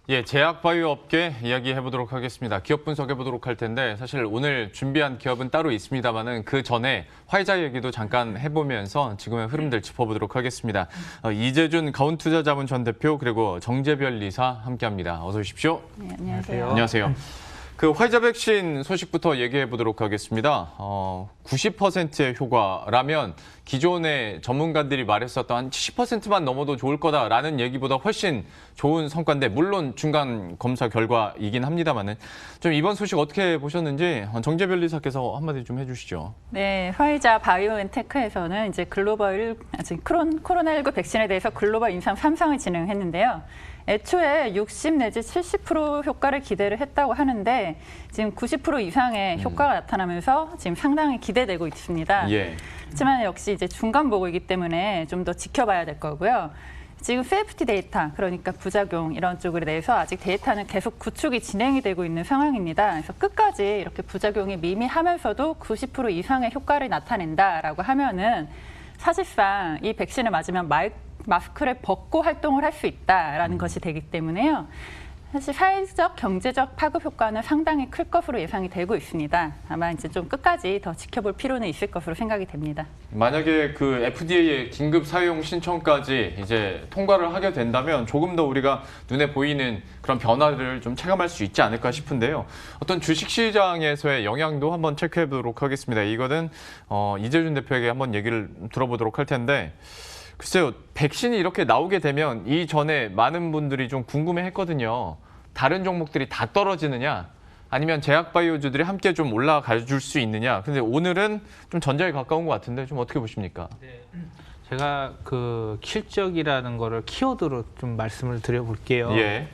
예, 제약 바이오 업계 이야기해 보도록 하겠습니다. 기업 분석해 보도록 할 텐데 사실 오늘 준비한 기업은 따로 있습니다만은 그 전에 화이자 얘기도 잠깐 해보면서 지금의 흐름들 짚어보도록 하겠습니다. 이재준 가온투자자문 전 대표 그리고 정재별 이사 함께합니다. 어서 오십시오. 네, 안녕하세요. 안녕하세요. 그 화이자 백신 소식부터 얘기해 보도록 하겠습니다. 90%의 효과라면 기존의 전문가들이 말했었던 한 70%만 넘어도 좋을 거다라는 얘기보다 훨씬 좋은 성과인데 물론 중간 검사 결과이긴 합니다만은 좀 이번 소식 어떻게 보셨는지 정재별 이사께서 한마디 좀 해주시죠. 네, 화이자 바이오엔테크에서는 이제 코로나19 백신에 대해서 글로벌 임상 3상을 진행했는데요. 애초에 60 내지 70% 효과를 기대를 했다고 하는데 지금 90% 이상의 효과가 나타나면서 지금 상당히 기대되고 있습니다. 예. 하지만 역시 이제 중간 보고이기 때문에 좀 더 지켜봐야 될 거고요. 지금 세이프티 데이터, 그러니까 부작용 이런 쪽에 대해서 아직 데이터는 계속 구축이 진행이 되고 있는 상황입니다. 그래서 끝까지 이렇게 부작용이 미미하면서도 90% 이상의 효과를 나타낸다라고 하면은 사실상 이 백신을 맞으면 마스크를 벗고 활동을 할 수 있다라는 것이 되기 때문에요. 사실 사회적, 경제적 파급 효과는 상당히 클 것으로 예상이 되고 있습니다. 아마 이제 좀 끝까지 더 지켜볼 필요는 있을 것으로 생각이 됩니다. 만약에 그 FDA의 긴급 사용 신청까지 이제 통과를 하게 된다면 조금 더 우리가 눈에 보이는 그런 변화를 좀 체감할 수 있지 않을까 싶은데요. 어떤 주식시장에서의 영향도 한번 체크해 보도록 하겠습니다. 이거는 이재준 대표에게 한번 얘기를 들어보도록 할 텐데 글쎄요, 백신이 이렇게 나오게 되면 이전에 많은 분들이 좀 궁금해했거든요. 다른 종목들이 다 떨어지느냐, 아니면 제약바이오주들이 함께 좀 올라가 줄 수 있느냐. 근데 오늘은 좀 전자에 가까운 것 같은데 좀 어떻게 보십니까? 네. 제가 그 실적이라는 거를 키워드로 좀 말씀을 드려볼게요. 예.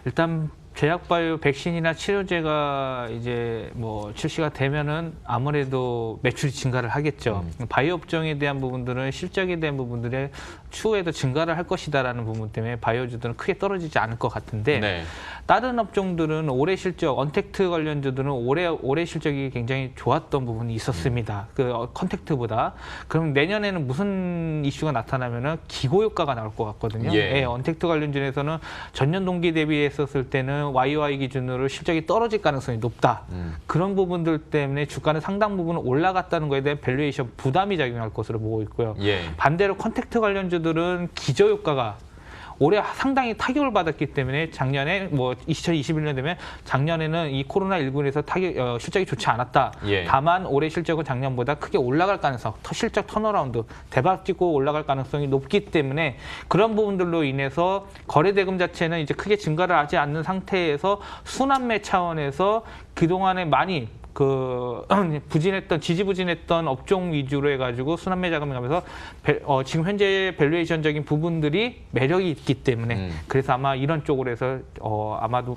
일단 제약바이오 백신이나 치료제가 이제 뭐 출시가 되면은 아무래도 매출이 증가를 하겠죠. 바이오 업종에 대한 부분들은 실적에 대한 부분들의 추후에도 증가를 할 것이다라는 부분 때문에 바이오주들은 크게 떨어지지 않을 것 같은데 네. 다른 업종들은 올해 실적, 언택트 관련주들은 올해 실적이 굉장히 좋았던 부분이 있었습니다. 그 컨택트보다. 그럼 내년에는 무슨 이슈가 나타나면은 기고 효과가 나올 것 같거든요. 예. 예, 언택트 관련주에서는 전년 동기 대비했었을 때는 YOY 기준으로 실적이 떨어질 가능성이 높다. 그런 부분들 때문에 주가는 상당 부분 올라갔다는 거에 대한 밸류에이션 부담이 작용할 것으로 보고 있고요. 예. 반대로 컨택트 관련주들은 기저 효과가 올해 상당히 타격을 받았기 때문에 작년에 뭐 2021년 되면 작년에는 이 코로나19에서 실적이 좋지 않았다. 예. 다만 올해 실적은 작년보다 크게 올라갈 가능성, 실적 턴어라운드, 대박 찍고 올라갈 가능성이 높기 때문에 그런 부분들로 인해서 거래 대금 자체는 이제 크게 증가를 하지 않는 상태에서 순환매 차원에서 그동안에 많이 지지부진했던 업종 위주로 해가지고 순환매 자금을 가면서 지금 현재 밸류에이션적인 부분들이 매력이 있기 때문에 그래서 아마 이런 쪽으로 해서 아마도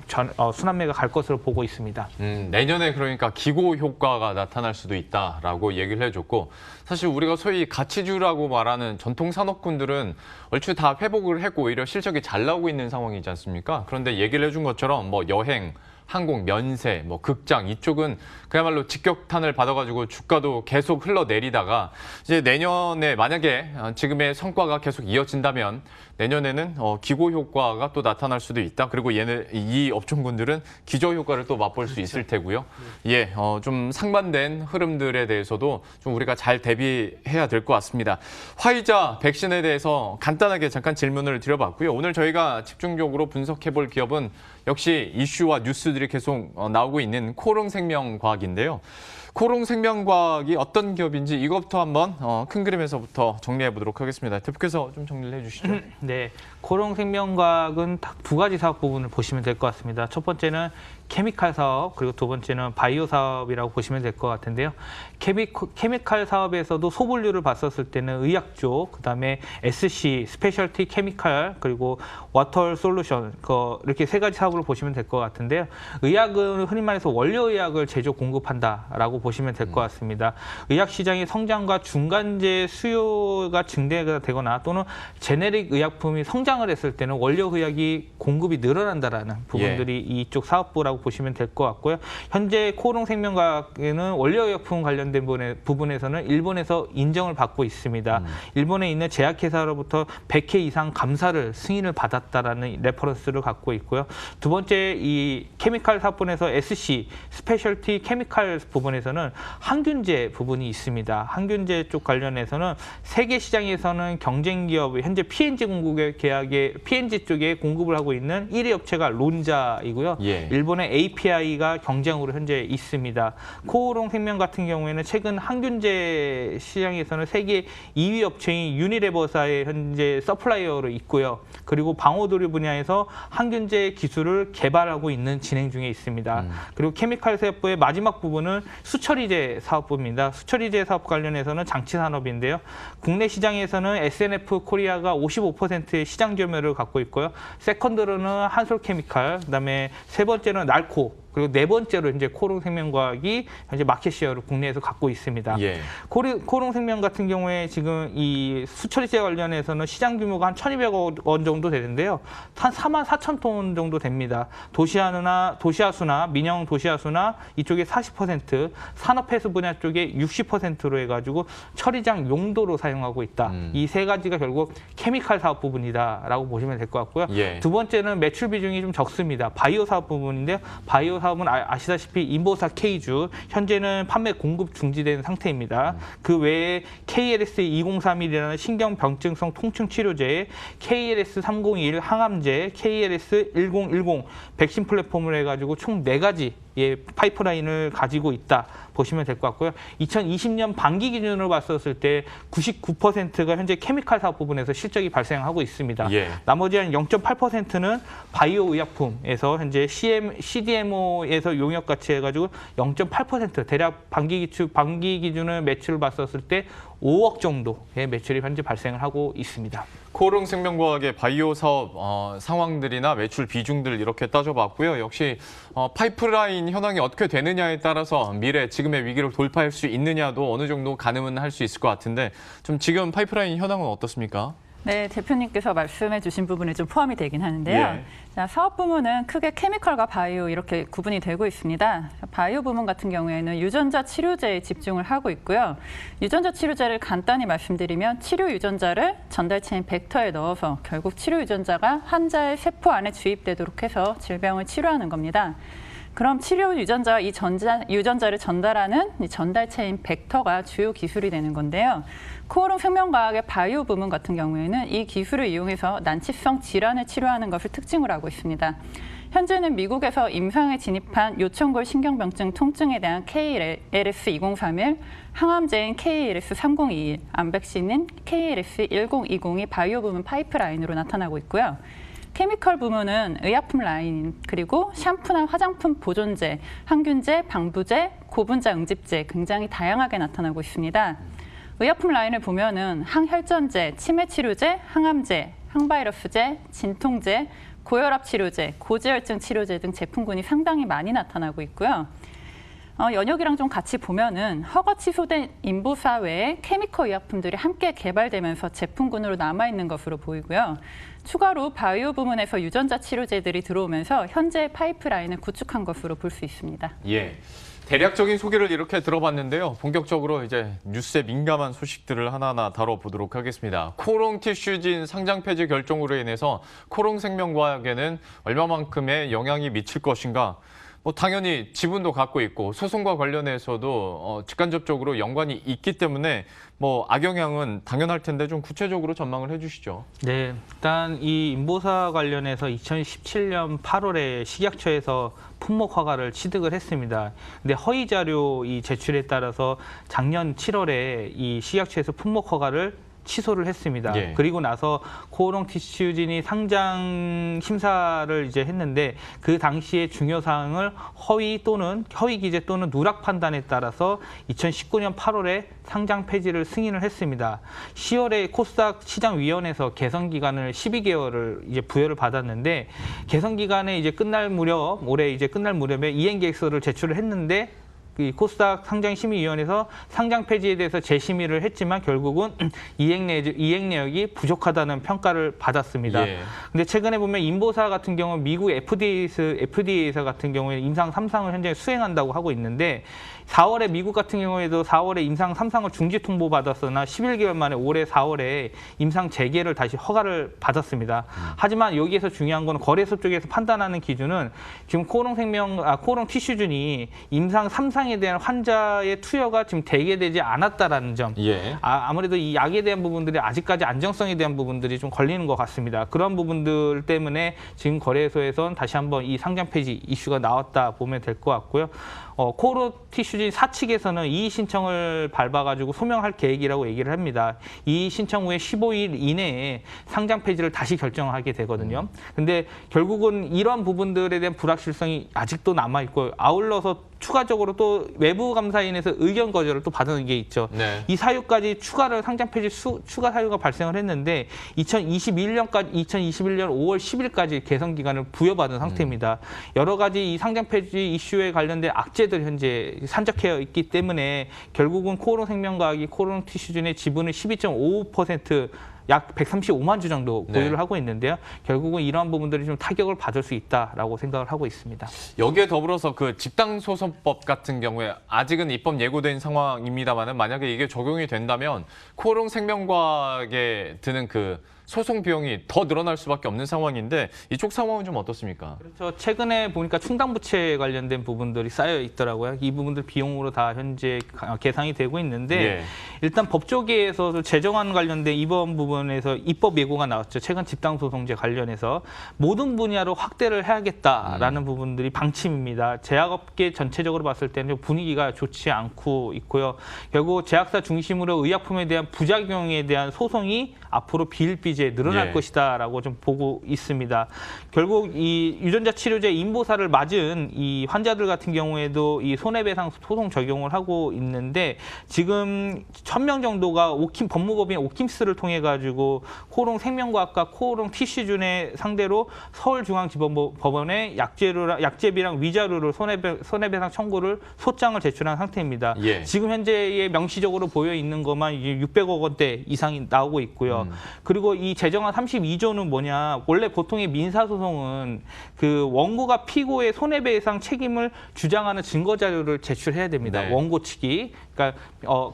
순환매가 갈 것으로 보고 있습니다. 내년에 그러니까 기고 효과가 나타날 수도 있다라고 얘기를 해줬고 사실 우리가 소위 가치주라고 말하는 전통 산업군들은 얼추 다 회복을 했고 오히려 실적이 잘 나오고 있는 상황이지 않습니까? 그런데 얘기를 해준 것처럼 뭐 여행, 항공, 면세, 뭐 극장 이쪽은 그야말로 직격탄을 받아가지고 주가도 계속 흘러내리다가 이제 내년에 만약에 지금의 성과가 계속 이어진다면 내년에는 기고 효과가 또 나타날 수도 있다. 그리고 이 업종군들은 기저 효과를 또 맛볼 수 있을 테고요. 예, 좀 상반된 흐름들에 대해서도 좀 우리가 잘 대비해야 될 것 같습니다. 화이자 백신에 대해서 간단하게 잠깐 질문을 드려봤고요. 오늘 저희가 집중적으로 분석해볼 기업은 역시 이슈와 뉴스들이 계속 나오고 있는 코롱생명과학인데요. 코롱생명과학이 어떤 기업인지 이것부터 한번 큰 그림에서부터 정리해 보도록 하겠습니다. 대표께서 좀 정리를 해주시죠. 네, 코롱생명과학은 딱 두 가지 사업 부분을 보시면 될 것 같습니다. 첫 번째는 케미칼 사업, 그리고 두 번째는 바이오 사업이라고 보시면 될 것 같은데요. 케미칼 사업에서도 소분류를 봤었을 때는 의약 쪽, 그다음에 SC, 스페셜티 케미칼, 그리고 워터 솔루션, 이렇게 세 가지 사업으로 보시면 될 것 같은데요. 의약은 흔히 말해서 원료 의약을 제조 공급한다라고 보시면 될 것 같습니다. 의약 시장의 성장과 중간재 수요가 증대되거나 또는 제네릭 의약품이 성장을 했을 때는 원료 의약이 공급이 늘어난다라는 부분들이 이쪽 사업부라고 보시면 될 것 같고요. 현재 코오롱생명과학에는 원료의약품 관련된 부분에서는 일본에서 인정을 받고 있습니다. 일본에 있는 제약회사로부터 100회 이상 감사를 승인을 받았다라는 레퍼런스를 갖고 있고요. 두 번째, 이 케미칼 사업분에서 SC 스페셜티 케미칼 부분에서는 항균제 부분이 있습니다. 항균제 쪽 관련해서는 세계 시장에서는 경쟁 기업, 현재 PNG 공급의 계약에 PNG 쪽에 공급을 하고 있는 1위 업체가 론자이고요. 예. 일본의 API가 경쟁으로 현재 있습니다. 코오롱생명 같은 경우에는 최근 항균제 시장에서는 세계 2위 업체인 유니레버사의 현재 서플라이어로 있고요. 그리고 방호도료 분야에서 항균제 기술을 개발하고 있는 진행 중에 있습니다. 그리고 케미칼 사업부의 마지막 부분은 수처리제 사업부입니다. 수처리제 사업 관련해서는 장치 산업인데요. 국내 시장에서는 SNF 코리아가 55%의 시장 점유율을 갖고 있고요. 세컨드로는 한솔케미칼, 그다음에 세 번째는 날코, 그리고 네 번째로 이제 코오롱생명과학이 현재 마켓시어를 국내에서 갖고 있습니다. 예. 코오롱생명 같은 경우에 지금 이 수처리제 관련해서는 시장 규모가 한 1,200억 원 정도 되는데요. 한 44,000톤 정도 됩니다. 도시하수나 민영 도시하수나 이쪽에 40%, 산업해수 분야 쪽에 60%로 해가지고 처리장 용도로 사용하고 있다. 이 세 가지가 결국 케미칼 사업 부분이다라고 보시면 될 것 같고요. 예. 두 번째는 매출 비중이 좀 적습니다. 바이오 사업 부분인데요. 바이오 사업은 아시다시피 인보사 K주, 현재는 판매 공급 중지된 상태입니다. 그 외에 KLS2031이라는 신경병증성 통증 치료제, KLS301 항암제, KLS1010 백신 플랫폼을 해가지고 총 4가지 파이프라인을 가지고 있다 보시면 될 것 같고요. 2020년 반기 기준으로 봤었을 때 99%가 현재 케미칼 사업 부분에서 실적이 발생하고 있습니다. 예. 나머지 한 0.8%는 바이오 의약품에서 현재 CDMO에서 용역 같이 해가지고 0.8% 대략 반기 기준을 매출을 봤었을 때 5억 정도의 매출이 현재 발생을 하고 있습니다. 코오롱생명과학의 바이오 사업 상황들이나 매출 비중들 이렇게 따져봤고요. 역시 파이프라인 현황이 어떻게 되느냐에 따라서 미래 지금의 위기를 돌파할 수 있느냐도 어느 정도 가늠은 할 수 있을 것 같은데 좀 지금 파이프라인 현황은 어떻습니까? 네, 대표님께서 말씀해 주신 부분에 좀 포함이 되긴 하는데요. 예. 자, 사업 부문은 크게 케미컬과 바이오 이렇게 구분이 되고 있습니다. 바이오 부문 같은 경우에는 유전자 치료제에 집중을 하고 있고요. 유전자 치료제를 간단히 말씀드리면 치료 유전자를 전달체인 벡터에 넣어서 결국 치료 유전자가 환자의 세포 안에 주입되도록 해서 질병을 치료하는 겁니다. 그럼 치료 유전자와 이 유전자를 전달하는 이 전달체인 벡터가 주요 기술이 되는 건데요. 코오롱생명과학의 바이오 부문 같은 경우에는 이 기술을 이용해서 난치성 질환을 치료하는 것을 특징으로 하고 있습니다. 현재는 미국에서 임상에 진입한 요청골 신경병증 통증에 대한 KLS2031, 항암제인 KLS3021, 암백신인 KLS1020이 바이오 부문 파이프라인으로 나타나고 있고요. 케미컬 부문은 의약품 라인, 그리고 샴푸나 화장품 보존제, 항균제, 방부제, 고분자 응집제 굉장히 다양하게 나타나고 있습니다. 의약품 라인을 보면은 항혈전제, 치매치료제, 항암제, 항바이러스제, 진통제, 고혈압 치료제, 고지혈증 치료제 등 제품군이 상당히 많이 나타나고 있고요. 연역이랑 좀 같이 보면은 허가 취소된 인보사 외에 케미컬 의약품들이 함께 개발되면서 제품군으로 남아있는 것으로 보이고요. 추가로 바이오 부문에서 유전자 치료제들이 들어오면서 현재 파이프라인을 구축한 것으로 볼 수 있습니다. 예. 대략적인 소개를 이렇게 들어봤는데요. 본격적으로 이제 뉴스에 민감한 소식들을 하나하나 다뤄보도록 하겠습니다. 코오롱 티슈진 상장 폐지 결정으로 인해서 코오롱생명과학에는 얼마만큼의 영향이 미칠 것인가? 당연히 지분도 갖고 있고 소송과 관련해서도 직간접적으로 연관이 있기 때문에 악영향은 당연할 텐데 좀 구체적으로 전망을 해주시죠. 네, 일단 이 인보사 관련해서 2017년 8월에 식약처에서 품목 허가를 취득을 했습니다. 근데 허위 자료 이 제출에 따라서 작년 7월에 이 식약처에서 품목 허가를 취소를 했습니다. 예. 그리고 나서 코오롱 티슈진이 상장 심사를 이제 했는데 그 당시에 중요 사항을 허위 기재 또는 누락 판단에 따라서 2019년 8월에 상장 폐지를 승인을 했습니다. 10월에 코스닥 시장위원회에서 개선 기간을 12개월을 이제 부여를 받았는데 개선 기간에 이제 올해 이제 끝날 무렵에 이행 계획서를 제출을 했는데 이 코스닥 상장심의위원회에서 상장 폐지에 대해서 재심의를 했지만 결국은 이행 내역이 부족하다는 평가를 받았습니다. 예. 근데 최근에 보면 인보사 같은 경우 미국 FDA에서 같은 경우에 임상 3상을 현재 수행한다고 하고 있는데 4월에 미국 같은 경우에도 4월에 임상 3상을 중지 통보받았으나 11개월 만에 올해 4월에 임상 재개를 다시 허가를 받았습니다. 하지만 여기에서 중요한 건 거래소 쪽에서 판단하는 기준은 지금 코오롱 티슈준이 임상 3상에 대한 환자의 투여가 지금 대개되지 않았다라는 점. 예. 아무래도 이 약에 대한 부분들이 아직까지 안정성에 대한 부분들이 좀 걸리는 것 같습니다. 그런 부분들 때문에 지금 거래소에선 다시 한번 이 상장 폐지 이슈가 나왔다 보면 될 것 같고요. 코오롱 티슈진 사측에서는 이의 신청을 밟아가지고 소명할 계획이라고 얘기를 합니다. 이의 신청 후에 15일 이내에 상장 폐지를 다시 결정하게 되거든요. 근데 결국은 이런 부분들에 대한 불확실성이 아직도 남아있고 아울러서 추가적으로 또 외부 감사인에서 의견 거절을 또 받은 게 있죠. 네. 이 사유까지 추가를 상장 폐지 추가 사유가 발생을 했는데 2021년 5월 10일까지 개선 기간을 부여받은 상태입니다. 여러 가지 이 상장 폐지 이슈에 관련된 악재들 현재 산적해 있기 때문에 결국은 코오롱 생명과학이 코오롱 티슈준의 지분을 12.55% 약 135만 주 정도 보유를 네. 하고 있는데요. 결국은 이러한 부분들이 좀 타격을 받을 수 있다라고 생각을 하고 있습니다. 여기에 더불어서 그 집단소송법 같은 경우에 아직은 입법 예고된 상황입니다만은 만약에 이게 적용이 된다면 코오롱 생명과학에 드는 그 소송 비용이 더 늘어날 수밖에 없는 상황인데 이쪽 상황은 좀 어떻습니까? 그렇죠. 최근에 보니까 충당부채 관련된 부분들이 쌓여 있더라고요. 이 부분들 비용으로 다 현재 계상이 되고 있는데 예. 일단 법조계에서도 재정안 관련된 이번 부분에서 입법 예고가 나왔죠. 최근 집단소송제 관련해서 모든 분야로 확대를 해야겠다라는 부분들이 방침입니다. 제약업계 전체적으로 봤을 때는 분위기가 좋지 않고 있고요. 결국 제약사 중심으로 의약품에 대한 부작용에 대한 소송이 앞으로 비일비재 늘어날 예. 것이다라고 좀 보고 있습니다. 결국 이 유전자 치료제 인보사를 맞은 이 환자들 같은 경우에도 이 손해배상 소송 적용을 하고 있는데 지금 1000명 정도가 법무법인 오킴스를 통해 가지고 코오롱 생명과학과 코오롱 티슈준의 상대로 서울중앙지법원에 약제비랑 위자료를 손해배상 청구를 소장을 제출한 상태입니다. 예. 지금 현재의 명시적으로 보여 있는 것만 이제 600억 원대 이상이 나오고 있고요. 그리고 이 제정안 32조는 뭐냐? 원래 보통의 민사소송은 그 원고가 피고의 손해배상 책임을 주장하는 증거 자료를 제출해야 됩니다. 네. 원고 측이. 그러니까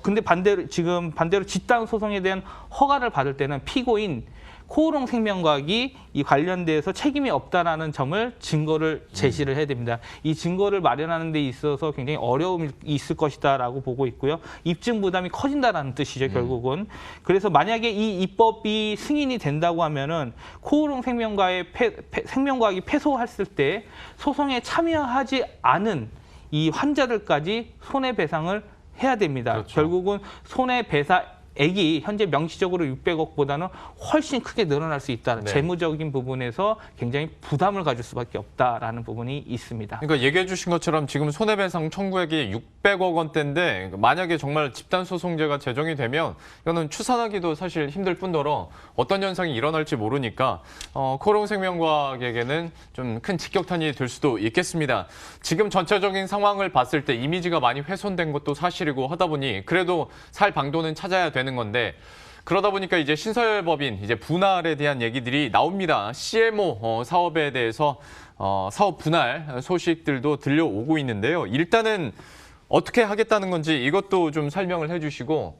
근데 반대로 집단 소송에 대한 허가를 받을 때는 피고인 코오롱 생명과학이 이 관련돼서 책임이 없다라는 점을 증거를 제시를 해야 됩니다. 이 증거를 마련하는 데 있어서 굉장히 어려움이 있을 것이다라고 보고 있고요. 입증 부담이 커진다라는 뜻이죠, 결국은. 그래서 만약에 이 입법이 승인이 된다고 하면은 코오롱 생명과학이 패소했을 때 소송에 참여하지 않은 이 환자들까지 손해배상을 해야 됩니다. 그렇죠. 결국은 손해배상액이 현재 명시적으로 600억보다는 훨씬 크게 늘어날 수 있다는 네. 재무적인 부분에서 굉장히 부담을 가질 수밖에 없다라는 부분이 있습니다. 그러니까 얘기해 주신 것처럼 지금 손해배상 청구액이 600억 원대인데 만약에 정말 집단소송제가 제정이 되면 이거는 추산하기도 사실 힘들 뿐더러 어떤 현상이 일어날지 모르니까 코오롱 생명과학에게는 좀 큰 직격탄이 될 수도 있겠습니다. 지금 전체적인 상황을 봤을 때 이미지가 많이 훼손된 것도 사실이고 하다 보니 그래도 살 방도는 찾아야 되는 건데 그러다 보니까 이제 신설법인 이제 분할에 대한 얘기들이 나옵니다. CMO 사업에 대해서 사업 분할 소식들도 들려오고 있는데요. 일단은 어떻게 하겠다는 건지 이것도 좀 설명을 해주시고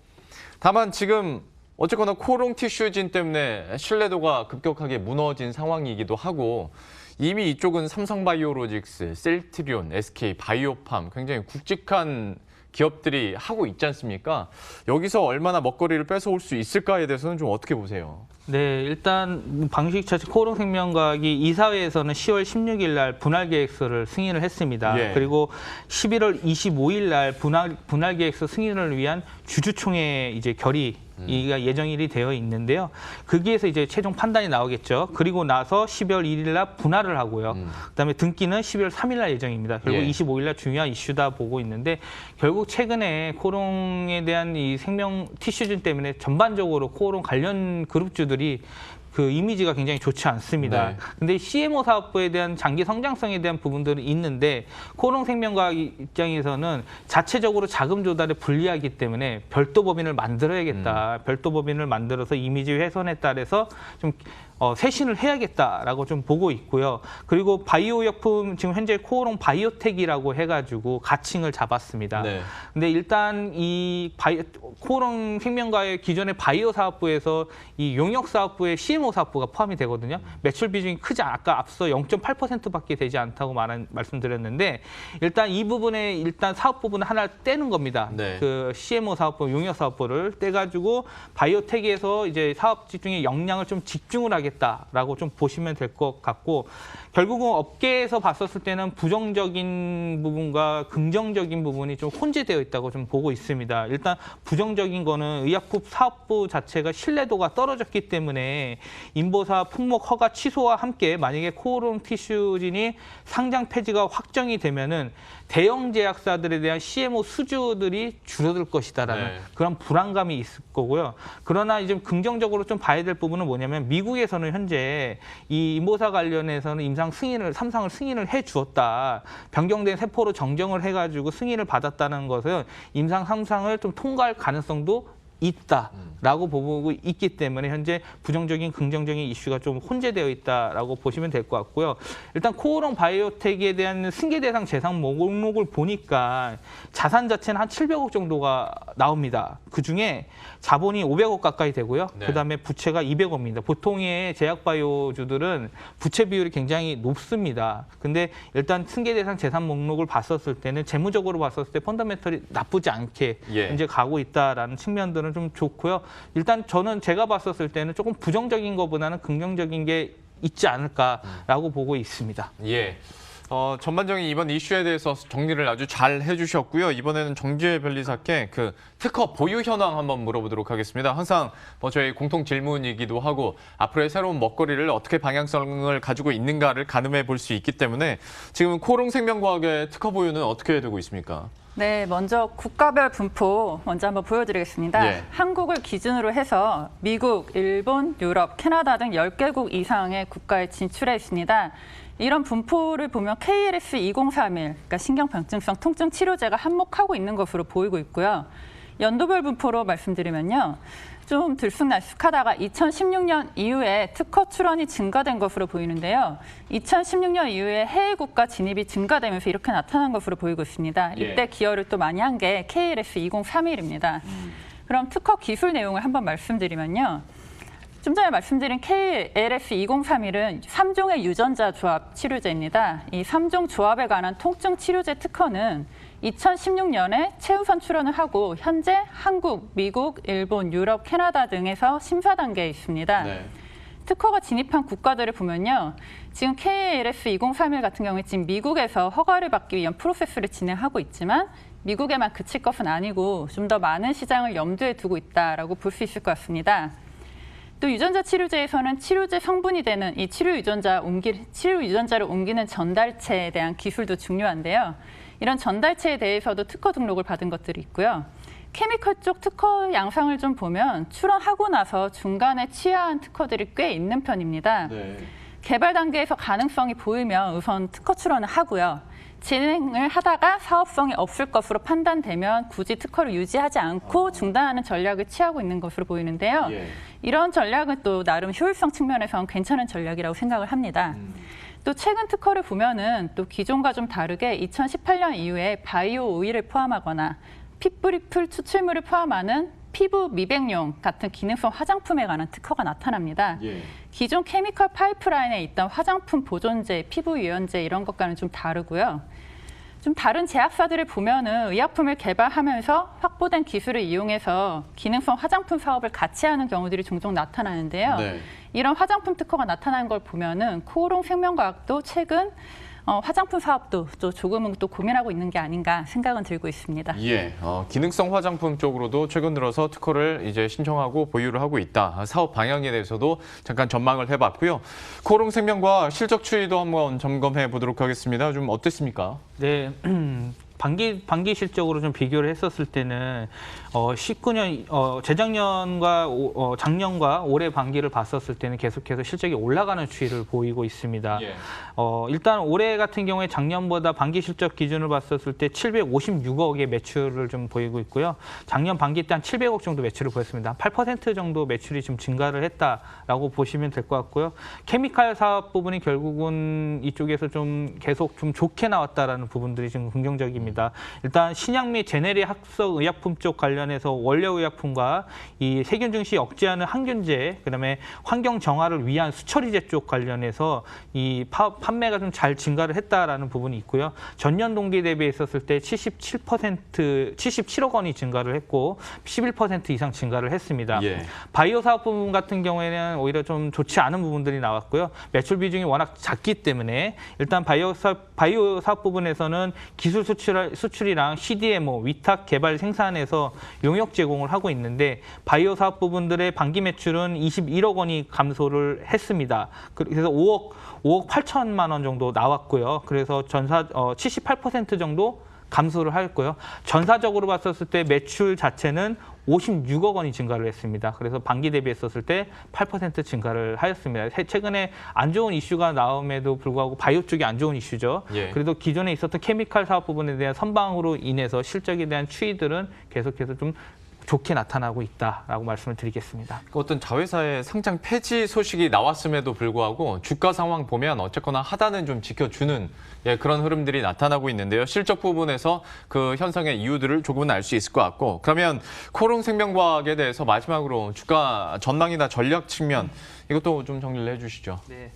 다만 지금 어쨌거나 코오롱 티슈진 때문에 신뢰도가 급격하게 무너진 상황이기도 하고 이미 이쪽은 삼성바이오로직스, 셀트리온, SK 바이오팜 굉장히 굵직한 기업들이 하고 있지 않습니까? 여기서 얼마나 먹거리를 뺏어올 수 있을까에 대해서는 좀 어떻게 보세요? 네, 일단 방식 자체 코오롱 생명과학이 이사회에서는 10월 16일 날 분할 계획서를 승인을 했습니다. 예. 그리고 11월 25일 날 분할 계획서 승인을 위한 주주총회 이제 결의가 예정일이 되어 있는데요. 거기에서 이제 최종 판단이 나오겠죠. 그리고 나서 12월 1일 날 분할을 하고요. 그다음에 등기는 12월 3일 날 예정입니다. 결국 예. 25일 날 중요한 이슈다 보고 있는데 결국 최근에 코오롱에 대한 이 생명 티슈진 때문에 전반적으로 코오롱 관련 그룹주들이 그 이미지가 굉장히 좋지 않습니다. 네. 근데 CMO 사업부에 대한 장기 성장성에 대한 부분들은 있는데 코오롱생명과학 입장에서는 자체적으로 자금 조달에 불리하기 때문에 별도 법인을 만들어야겠다. 별도 법인을 만들어서 이미지 훼손에 따라서 좀 쇄신을 해야겠다라고 좀 보고 있고요. 그리고 바이오薬품 지금 현재 코오롱 바이오텍이라고 해가지고 가칭을 잡았습니다. 네. 근데 일단 이 코오롱 생명과의 기존의 바이오 사업부에서 이 용역 사업부에 CMO 사업부가 포함이 되거든요. 매출 비중이 크지 아까 앞서 0.8%밖에 되지 않다고 말씀드렸는데 일단 이 부분에 일단 사업 부분을 하나 떼는 겁니다. 네. 그 CMO 사업부, 용역 사업부를 떼가지고 바이오텍에서 이제 사업 집중의 역량을 좀 집중을 하겠다라고 좀 보시면 될 것 같고 결국은 업계에서 봤었을 때는 부정적인 부분과 긍정적인 부분이 좀 혼재되어 있다고 좀 보고 있습니다. 일단 부정적인 거는 의약품 사업부 자체가 신뢰도가 떨어졌기 때문에 인보사 품목 허가 취소와 함께 만약에 코오롱 티슈진이 상장 폐지가 확정이 되면은 대형 제약사들에 대한 CMO 수주들이 줄어들 것이다라는 네. 그런 불안감이 있을 거고요. 그러나 이제 긍정적으로 좀 봐야 될 부분은 뭐냐면 미국에서는 현재 이 인보사 관련해서는 임상 승인을 3상을 승인을 해 주었다. 변경된 세포로 정정을 해가지고 승인을 받았다는 것은 임상 3상을 좀 통과할 가능성도 있다라고 보고 있기 때문에 현재 부정적인 긍정적인 이슈가 좀 혼재되어 있다라고 보시면 될 것 같고요. 일단 코오롱 바이오텍에 대한 승계 대상 재산 목록을 보니까 자산 자체는 한 700억 정도가 나옵니다. 그중에 자본이 500억 가까이 되고요. 네. 그다음에 부채가 200억입니다. 보통의 제약 바이오주들은 부채 비율이 굉장히 높습니다. 근데 일단 승계 대상 재산 목록을 봤었을 때는 재무적으로 봤었을 때 펀더멘털이 나쁘지 않게 예. 이제 가고 있다라는 측면들은 좀 좋고요. 일단 저는 제가 봤었을 때는 조금 부정적인 것보다는 긍정적인 게 있지 않을까라고 보고 있습니다. 예. 전반적인 이번 이슈에 대해서 정리를 아주 잘 해주셨고요. 이번에는 정지혜 변리사께 그 특허 보유 현황 한번 물어보도록 하겠습니다. 항상 저희 공통 질문이기도 하고 앞으로의 새로운 먹거리를 어떻게 방향성을 가지고 있는가를 가늠해 볼 수 있기 때문에 지금 코오롱 생명과학의 특허 보유는 어떻게 되고 있습니까? 네, 먼저 국가별 분포 먼저 한번 보여드리겠습니다. 예. 한국을 기준으로 해서 미국, 일본, 유럽, 캐나다 등 10개국 이상의 국가에 진출해 있습니다. 이런 분포를 보면 KLS 2031, 그러니까 신경병증성 통증 치료제가 한몫하고 있는 것으로 보이고 있고요. 연도별 분포로 말씀드리면요. 좀 들쑥날쑥하다가 2016년 이후에 특허 출원이 증가된 것으로 보이는데요. 2016년 이후에 해외 국가 진입이 증가되면서 이렇게 나타난 것으로 보이고 있습니다. 이때 기여를 또 많이 한 게 KLS 2031입니다. 그럼 특허 기술 내용을 한번 말씀드리면요. 좀 전에 말씀드린 KLS 2031은 3종의 유전자 조합 치료제입니다. 이 3종 조합에 관한 통증 치료제 특허는 2016년에 최우선 출원을 하고 현재 한국, 미국, 일본, 유럽, 캐나다 등에서 심사 단계에 있습니다. 네. 특허가 진입한 국가들을 보면요. 지금 KLS 2031 같은 경우에 지금 미국에서 허가를 받기 위한 프로세스를 진행하고 있지만 미국에만 그칠 것은 아니고 좀 더 많은 시장을 염두에 두고 있다라고 볼 수 있을 것 같습니다. 또 유전자 치료제에서는 치료제 성분이 되는 이 치료 유전자를 옮기는 전달체에 대한 기술도 중요한데요. 이런 전달체에 대해서도 특허 등록을 받은 것들이 있고요. 케미컬 쪽 특허 양상을 좀 보면 출원하고 나서 중간에 취하한 특허들이 꽤 있는 편입니다. 네. 개발 단계에서 가능성이 보이면 우선 특허 출원을 하고요. 진행을 하다가 사업성이 없을 것으로 판단되면 굳이 특허를 유지하지 않고 중단하는 전략을 취하고 있는 것으로 보이는데요. 예. 이런 전략은 또 나름 효율성 측면에서는 괜찮은 전략이라고 생각을 합니다. 또 최근 특허를 보면은 또 기존과 좀 다르게 2018년 이후에 바이오 오일을 포함하거나 핏브리풀 추출물을 포함하는 피부 미백용 같은 기능성 화장품에 관한 특허가 나타납니다. 예. 기존 케미컬 파이프라인에 있던 화장품 보존제, 피부 유연제 이런 것과는 좀 다르고요. 좀 다른 제약사들을 보면은 의약품을 개발하면서 확보된 기술을 이용해서 기능성 화장품 사업을 같이 하는 경우들이 종종 나타나는데요. 네. 이런 화장품 특허가 나타나는 걸 보면은 코오롱 생명과학도 최근 화장품 사업도 또 조금은 또 고민하고 있는 게 아닌가 생각은 들고 있습니다. 예, 기능성 화장품 쪽으로도 최근 들어서 특허를 이제 신청하고 보유를 하고 있다. 사업 방향에 대해서도 잠깐 전망을 해봤고요. 코오롱 생명과 실적 추이도 한번 점검해 보도록 하겠습니다. 좀 어땠습니까? 네, 반기 실적으로 좀 비교를 했었을 때는 19년 재작년과 작년과 올해 반기를 봤었을 때는 계속해서 실적이 올라가는 추이를 보이고 있습니다. 예. 일단 올해 같은 경우에 작년보다 반기 실적 기준을 봤었을 때 756억의 매출을 좀 보이고 있고요. 작년 반기 때 한 700억 정도 매출을 보였습니다. 한 8% 정도 매출이 좀 증가를 했다라고 보시면 될 것 같고요. 케미칼 사업 부분이 결국은 이쪽에서 좀 계속 좀 좋게 나왔다라는 부분들이 지금 긍정적입니다. 일단 신약 및 제네릭 학석 의약품 쪽 관련해서 원료 의약품과 이 세균 증시 억제하는 항균제, 그다음에 환경 정화를 위한 수처리제 쪽 관련해서 이 판매가 좀 잘 증가를 했다라는 부분이 있고요. 전년 동기 대비했었을 때 77억 원이 증가를 했고 11% 이상 증가를 했습니다. 예. 바이오 사업 부분 같은 경우에는 오히려 좀 좋지 않은 부분들이 나왔고요. 매출 비중이 워낙 작기 때문에 일단 바이오 사업 부분에서는 기술 수출이랑 CDMO, 위탁 개발 생산에서 용역 제공을 하고 있는데 바이오 사업 부분들의 반기 매출은 21억 원이 감소를 했습니다. 그래서 5억 8천만 원 정도 나왔고요. 그래서 78% 정도 감소를 하였고요. 전사적으로 봤었을 때 매출 자체는 56억 원이 증가를 했습니다. 그래서 반기 대비했었을 때 8% 증가를 하였습니다. 최근에 안 좋은 이슈가 나옴에도 불구하고 바이오 쪽이 안 좋은 이슈죠. 예. 그래도 기존에 있었던 케미칼 사업 부분에 대한 선방으로 인해서 실적에 대한 추이들은 계속해서 좀 좋게 나타나고 있다라고 말씀을 드리겠습니다. 어떤 자회사의 상장 폐지 소식이 나왔음에도 불구하고 주가 상황 보면 어쨌거나 하단은 좀 지켜주는 그런 흐름들이 나타나고 있는데요. 실적 부분에서 그 현상의 이유들을 조금은 알 수 있을 것 같고, 그러면 코롱생명과학에 대해서 마지막으로 주가 전망이나 전략 측면 이것도 좀 정리를 해주시죠. 네.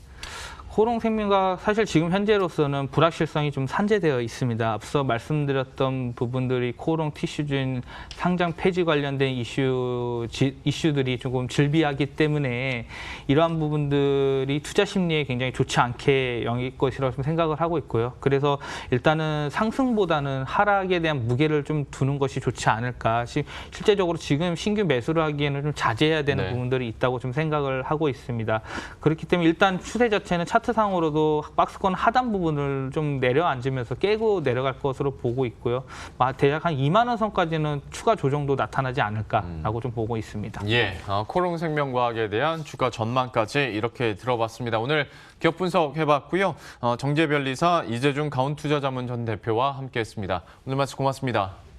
코롱생명과학 사실 지금 현재로서는 불확실성이 좀 산재되어 있습니다. 앞서 말씀드렸던 부분들이 코롱 티슈진 상장 폐지 관련된 이슈들이 조금 즐비하기 때문에 이러한 부분들이 투자 심리에 굉장히 좋지 않게 영향일 것이라고 좀 생각을 하고 있고요. 그래서 일단은 상승보다는 하락에 대한 무게를 좀 두는 것이 좋지 않을까. 실제적으로 지금 신규 매수를 하기에는 좀 자제해야 되는 네. 부분들이 있다고 좀 생각을 하고 있습니다. 그렇기 때문에 일단 추세 자체는 차트상으로도 박스권 하단 부분을 좀 내려앉으면서 깨고 내려갈 것으로 보고 있고요. 대략 한 2만 원 선까지는 추가 조정도 나타나지 않을까라고 좀 보고 있습니다. 예, 코롱생명과학에 대한 주가 전망까지 이렇게 들어봤습니다. 오늘 기업 분석 해봤고요. 정재변리사 이재중 가온투자자문 전 대표와 함께했습니다. 오늘 말씀 고맙습니다.